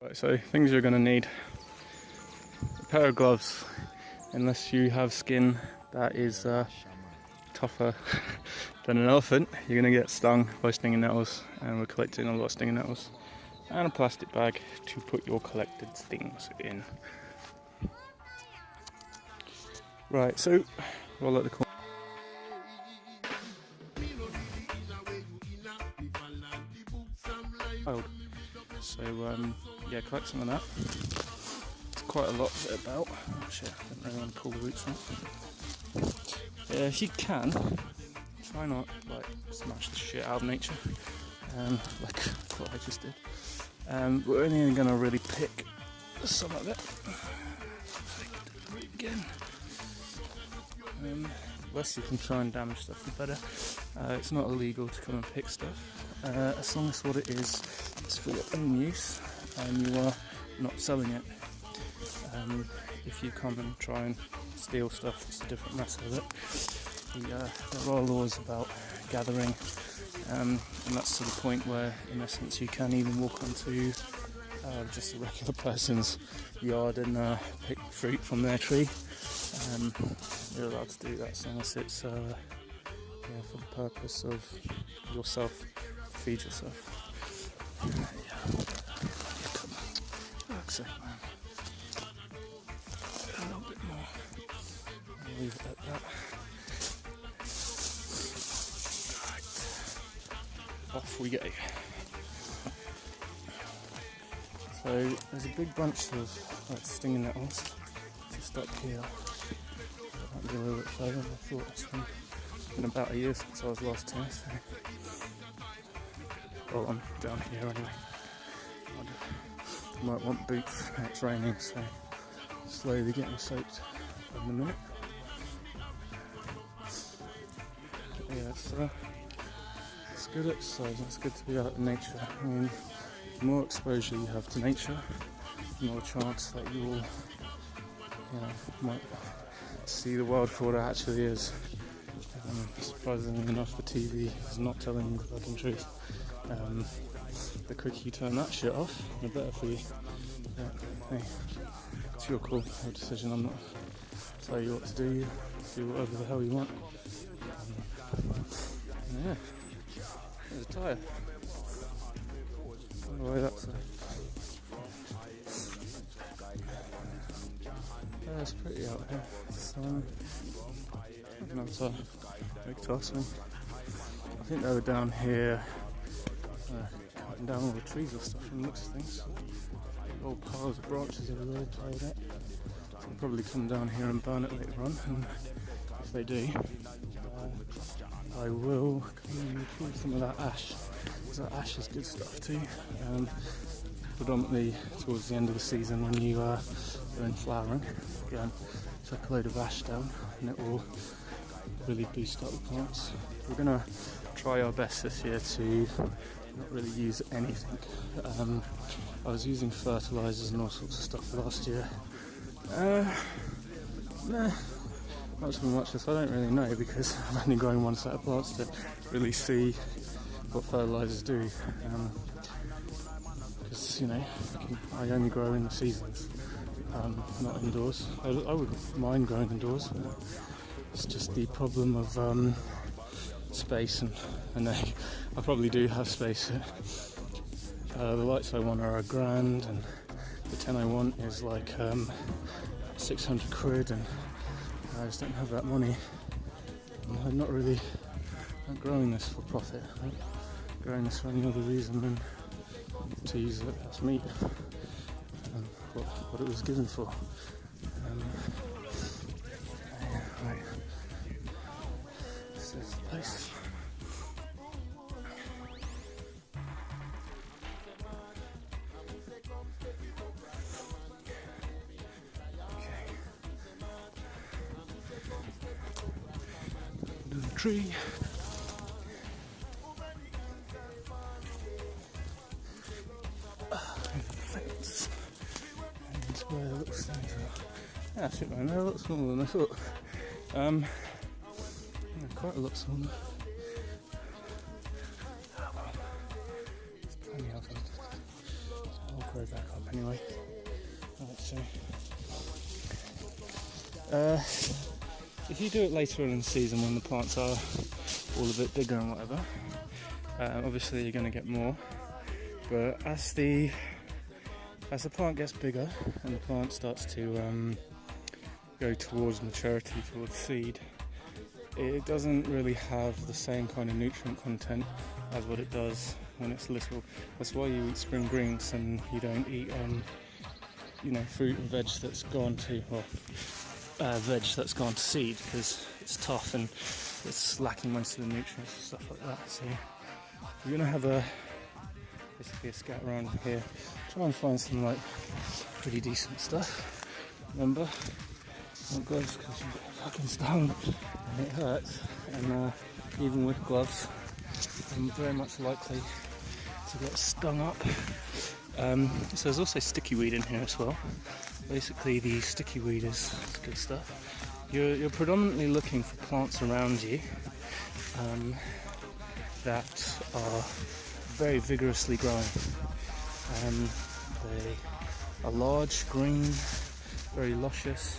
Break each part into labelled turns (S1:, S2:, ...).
S1: Right, so things you're going to need: a pair of gloves, unless you have skin that is tougher than an elephant. You're going to get stung by stinging nettles, and we're collecting a lot of stinging nettles, and a plastic bag to put your collected things in. Right, so roll out the corner. So yeah, collect some of that. It's quite a lot of it about. Oh shit, I don't really want to pull the roots out. Yeah, if you can, try not like smash the shit out of nature, like what I just did. We're only going to really pick some of it. Again, the less you can try and damage stuff, the better. It's not illegal to come and pick stuff, as long as what it is for your own use and you are not selling it. If you come and try and steal stuff, it's a different matter of it. There are laws about gathering, and that's to the point where, in essence, you can even walk onto just a regular person's yard and pick fruit from their tree. You're allowed to do that as long as it's for the purpose of yourself, feed yourself. Fuck's sake, man. A little bit more. I'll leave it at that. Right. Off we go. So there's a big bunch of stinging nettles just up here. Might be a little bit further than I thought. It's been about a year since I was last here, so well, I'm down here anyway. I might want boots when it's raining, so slowly getting soaked in a minute. But yeah, it's good exercise. It's good to be out in nature. I mean, the more exposure you have to nature, the more chance that you will, might see the world for what it actually is. Surprisingly enough, the TV is not telling you the fucking truth. The quicker you turn that shit off, the better for you. Yeah, hey, it's your call, your decision. I'm not telling you what to do. You do whatever the hell you want. Yeah, there's a tyre. I don't know why that's there. Yeah, it's pretty out here. It's, not a big task. I think they were down here cutting down all the trees or stuff from the looks of things. Old piles of branches everywhere piled up. They'll probably come down here and burn it later on, and if they do, I will come and pull some of that ash, because that ash is good stuff too. Predominantly towards the end of the season when you are in flowering, again, chuck a load of ash down and it will really boost up the plants. We're going to try our best this year to not really use anything. I was using fertilisers and all sorts of stuff last year. Nah, not so much as I don't really know, because I've only grown one set of plants to really see what fertilisers do. Because I only grow in the seasons, not indoors. I wouldn't mind growing indoors, but it's just the problem of space, and I probably do have space. The lights I want are £1,000, and the 10 I want is like 600 quid, and I just don't have that money. I'm not growing this for profit. I'm growing this for any other reason than to use it as meat, what it was given for. Right, this is the place. Okay, under the tree. Where it looks things are. Yeah, shit man, they're a lot smaller than I thought. Quite a lot smaller. Oh well. There's plenty of them. I'll grow back. back up anyway. Right, so if you do it later on in the season when the plants are all a bit bigger and whatever, obviously you're going to get more. But as the plant gets bigger and the plant starts to go towards maturity, towards seed, it doesn't really have the same kind of nutrient content as what it does when it's little. That's why you eat spring greens and you don't eat fruit and veg that's gone to seed, because it's tough and it's lacking most of the nutrients and stuff like that. So we're gonna have basically a scout around here, try and find some like pretty decent stuff. Remember, not gloves because you get fucking stung and it hurts, and even with gloves I'm very much likely to get stung up. So there's also sticky weed in here as well. Basically the sticky weed is good stuff. You're predominantly looking for plants around you that are very vigorously growing. They are large, green, very luscious,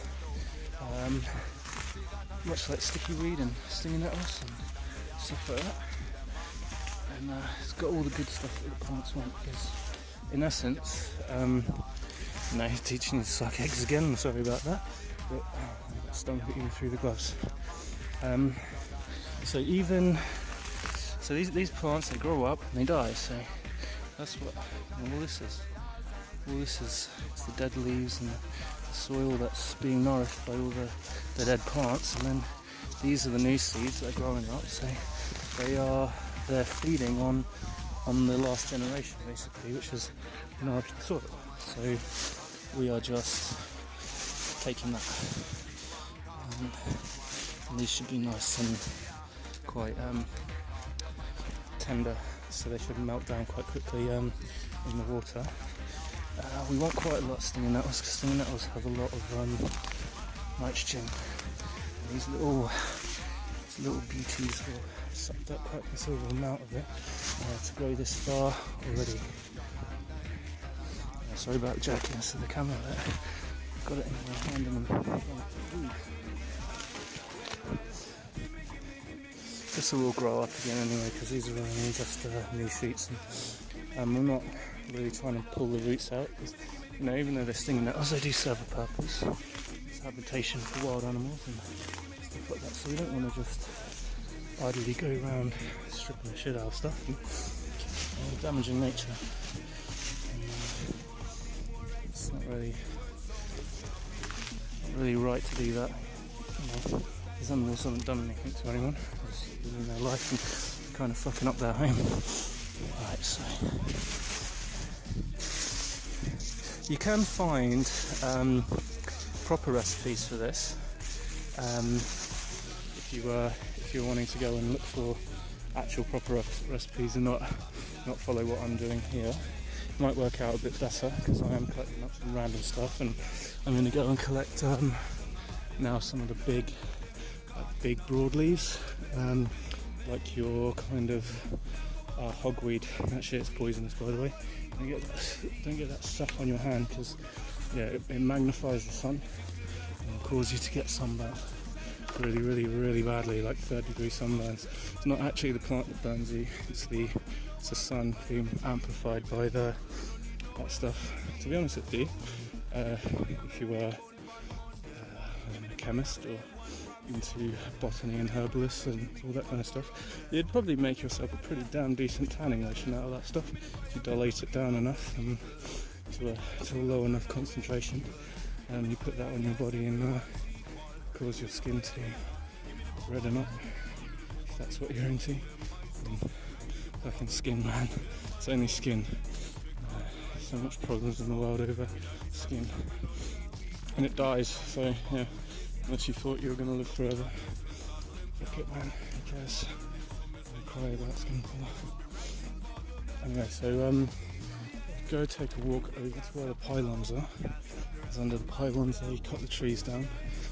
S1: much like sticky weed and stinging nettles and stuff like that. And it's got all the good stuff that the plants want, because in essence, he's teaching you to suck eggs again, I'm sorry about that, but I got stung even through the gloves. So these plants, they grow up and they die, so that's what all this is. All this is, it's the dead leaves and the soil that's being nourished by all the dead plants, and then these are the new seeds that are growing up, so they're feeding on the last generation basically, which has nourished the soil. So we are just taking that. And these should be nice and quite tender, so they should melt down quite quickly in the water. We want quite a lot of stinging nettles, because stinging nettles have a lot of nitrogen. And these little beauties will suck up quite a considerable amount of it to grow this far already. Sorry about the jerkiness of the camera there. Got it in my hand and I'm trying to move. This will all grow up again anyway, because these are only just new shoots, and we're not really trying to pull the roots out, because even though they're stinging nettles, they do serve a purpose. It's habitation for wild animals and stuff like that, so we don't want to just idly go around stripping the shit out of stuff and damaging nature. And, it's not really right to do that. These animals haven't done anything to anyone, they're just living their life and kind of fucking up their home. Right, so you can find proper recipes for this if you're wanting to go and look for actual proper recipes and not follow what I'm doing here. It might work out a bit better, because I am collecting up some random stuff, and I'm going to go and collect now some of the big broadleaves, like your kind of hogweed. Actually, it's poisonous, by the way. Don't get that stuff on your hand, because it magnifies the sun and causes you to get sunburn really badly, like 3rd-degree sunburns. It's not actually the plant that burns you, it's the sun being amplified by that stuff. To be honest with you, if you were a chemist or into botany and herbalists and all that kind of stuff, you'd probably make yourself a pretty damn decent tanning lotion out of that stuff if you dilate it down enough and to a low enough concentration, and you put that on your body and cause your skin to redden up, if that's what you're into. Fucking skin, man, it's only skin. So much problems in the world over skin, and it dies, so yeah, unless you thought you were going to live forever, fuck it, man, who cares? I cry about skin colour. Anyway, so go take a walk over to where the pylons are, because under the pylons they cut the trees down,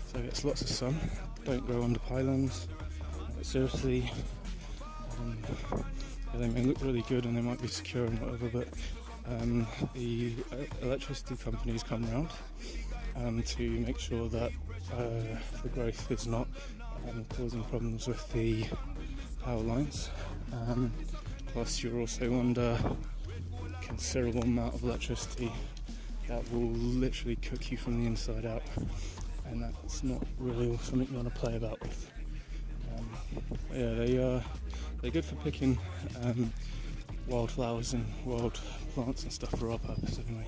S1: so it gets lots of sun. Don't grow under pylons, seriously. They may look really good and they might be secure and whatever, but the electricity companies come round to make sure that the growth is not causing problems with the power lines. Plus you're also under considerable amount of electricity that will literally cook you from the inside out, and that's not really something you want to play about with. Yeah, they're good for picking wildflowers and wild plants and stuff for our purpose anyway.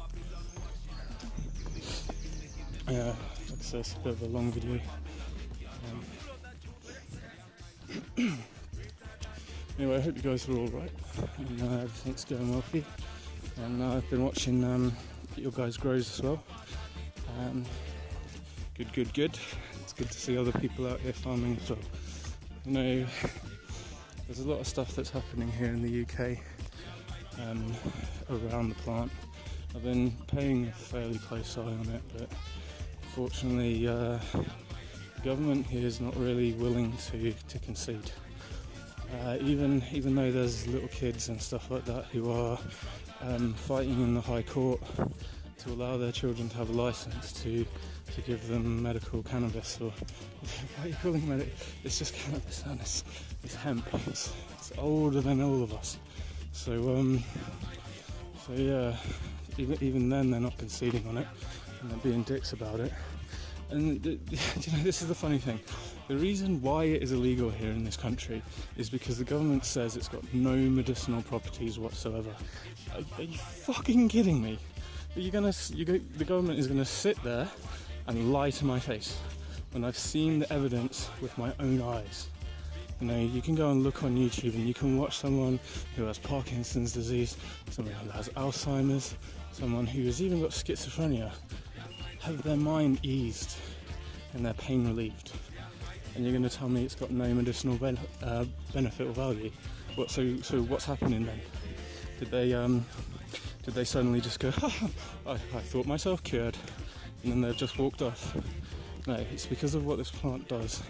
S1: Yeah, like I said, it's a bit of a long video. Anyway, I hope you guys are all right and everything's going well for you. And I've been watching your guys' grows as well. Good. It's good to see other people out here farming as well. You know, there's a lot of stuff that's happening here in the UK around the plant. I've been paying a fairly close eye on it, but unfortunately the government here is not really willing to concede. Even though there's little kids and stuff like that who are fighting in the High Court to allow their children to have a license to give them medical cannabis, or what are you calling medical? It's just cannabis, and it's hemp. It's older than all of us. So yeah, even then they're not conceding on it, and they're being dicks about it. And you know, this is the funny thing. The reason why it is illegal here in this country is because the government says it's got no medicinal properties whatsoever. Are you fucking kidding me? The government is gonna sit there and lie to my face when I've seen the evidence with my own eyes. You know, you can go and look on YouTube and you can watch someone who has Parkinson's disease, someone who has Alzheimer's, someone who has even got schizophrenia, have their mind eased and their pain relieved. And you're going to tell me it's got no medicinal benefit or value? So what's happening then? Did they suddenly just go, I thought myself cured, and then they've just walked off? No, it's because of what this plant does.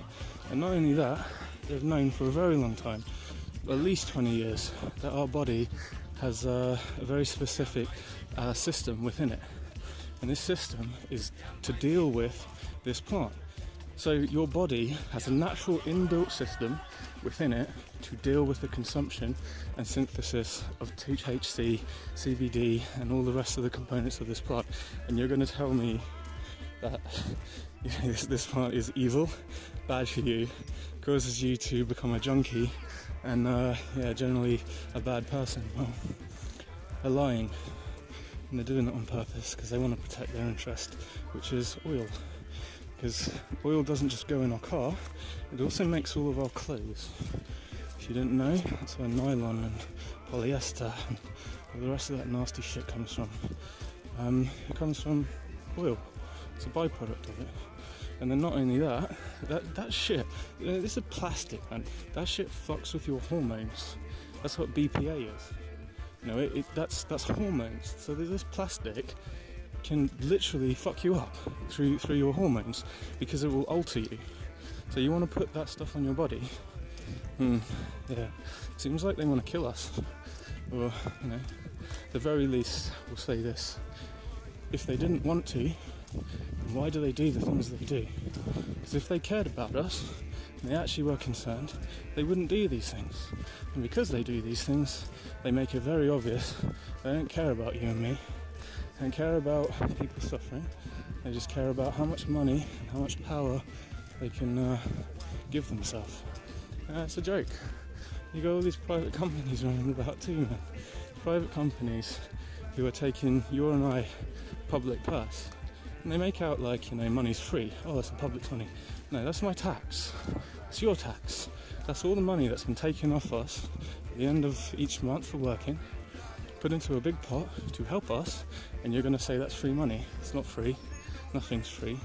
S1: And not only that, they've known for a very long time, at least 20 years, that our body has a very specific system within it. And this system is to deal with this plant. So your body has a natural inbuilt system within it to deal with the consumption and synthesis of THC, CBD and all the rest of the components of this plant. And you're going to tell me that this plant is evil, bad for you, causes you to become a junkie and generally a bad person. Well, they're lying, and they're doing it on purpose because they want to protect their interest, which is oil. Because oil doesn't just go in our car, it also makes all of our clothes. If you didn't know, that's where nylon and polyester and all the rest of that nasty shit comes from. It comes from oil. It's a byproduct of it. And then not only that shit, this is plastic, man. That shit fucks with your hormones. That's what BPA is. You know, that's hormones. So this plastic can literally fuck you up through your hormones because it will alter you. So you want to put that stuff on your body? Yeah, seems like they want to kill us. Or, you know, the very least, we'll say this: if they didn't want to, why do they do the things they do? Because if they cared about us and they actually were concerned, they wouldn't do these things. And because they do these things, they make it very obvious they don't care about you and me. They don't care about people suffering. They just care about how much money and how much power they can give themselves. It's a joke. You got all these private companies running about too, man. Private companies who are taking your and I public purse. And they make out like, you know, money's free. Oh, that's the public's money. No, that's my tax. It's your tax. That's all the money that's been taken off us at the end of each month for working, put into a big pot to help us, and you're going to say that's free money. It's not free. Nothing's free.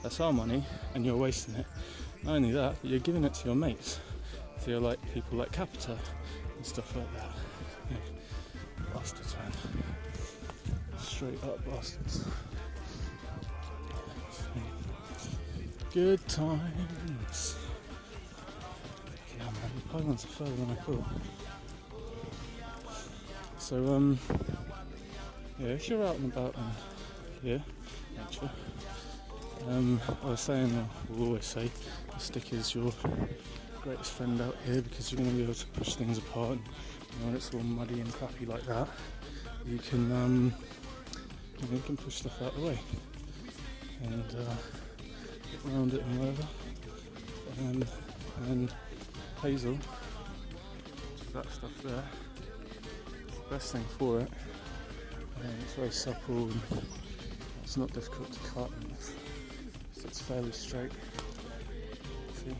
S1: That's our money, and you're wasting it. Not only that, but you're giving it to your mates. So you're like people like Pt2 and stuff like that. Yeah. Bastards, man. Straight up bastards. Good times. Yeah, man, the pylons are further than I thought. So, yeah, if you're out and about here, nature, I was saying, we'll always say, the stick is your greatest friend out here, because you're going to be able to push things apart, and when it's all muddy and crappy like that, you can push stuff out of the way and get around it and whatever. And hazel, that stuff there, it's the best thing for it. It's very supple and it's not difficult to cut, and it's fairly straight. See?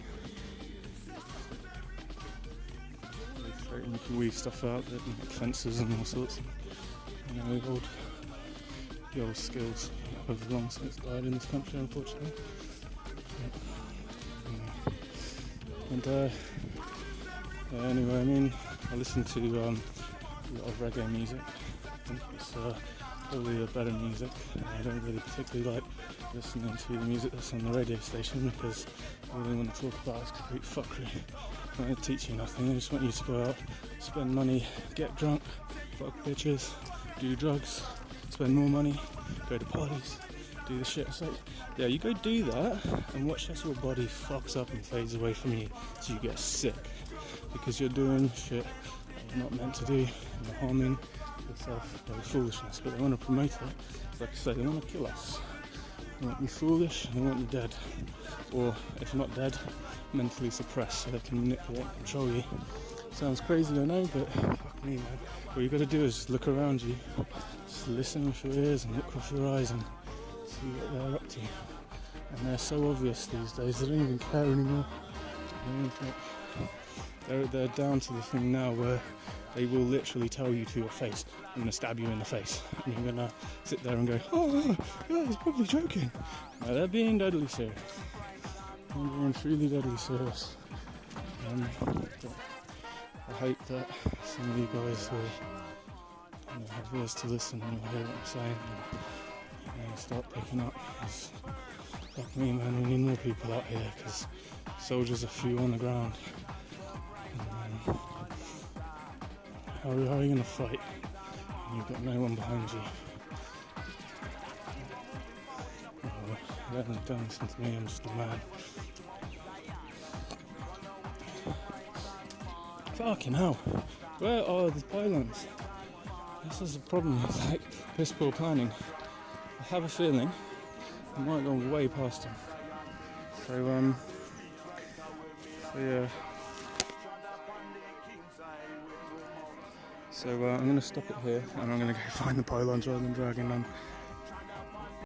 S1: Really straight, and you can weave stuff out that make fences and all sorts of, the old skills have long since died in this country, unfortunately. Anyway, I mean, I listen to a lot of reggae music. I think it's probably a better music. I don't really particularly like listening to the music that's on the radio station, because all they want to talk about is complete fuckery. They don't teach you nothing. They just want you to go out, spend money, get drunk, fuck bitches, do drugs, spend more money, go to parties, do the shit. It's like, yeah, you go do that and watch as your body fucks up and fades away from you, so you get sick, because you're doing shit that you're not meant to do, and you're harming yourself by foolishness. But they want to promote it. Like I say, they want to kill us. They want you foolish, and they want you dead, or if not dead, mentally suppressed, so they can manipulate and control you. Sounds crazy, I know, but fuck me, man. All you got to do is just look around you, just listen with your ears and look with your eyes and see what they're up to. And they're so obvious these days, they don't even care anymore. They're down to the thing now where they will literally tell you to your face, I'm going to stab you in the face. And you're going to sit there and go, oh, yeah, he's probably joking. No, they're being deadly serious. They're being truly deadly serious. I hope that some of you guys will have ears to listen and hear what I'm saying and start picking up. Because, fuck me, man, we need more people out here, because soldiers are few on the ground. And, how are you going to fight when you've got no one behind you? Don't listen to me, I'm just a man. Fucking hell, where are the pylons? This is the problem with like piss poor planning. I have a feeling I might go way past them. So yeah. So I'm going to stop it here, and I'm going to go find the pylons rather than dragging them.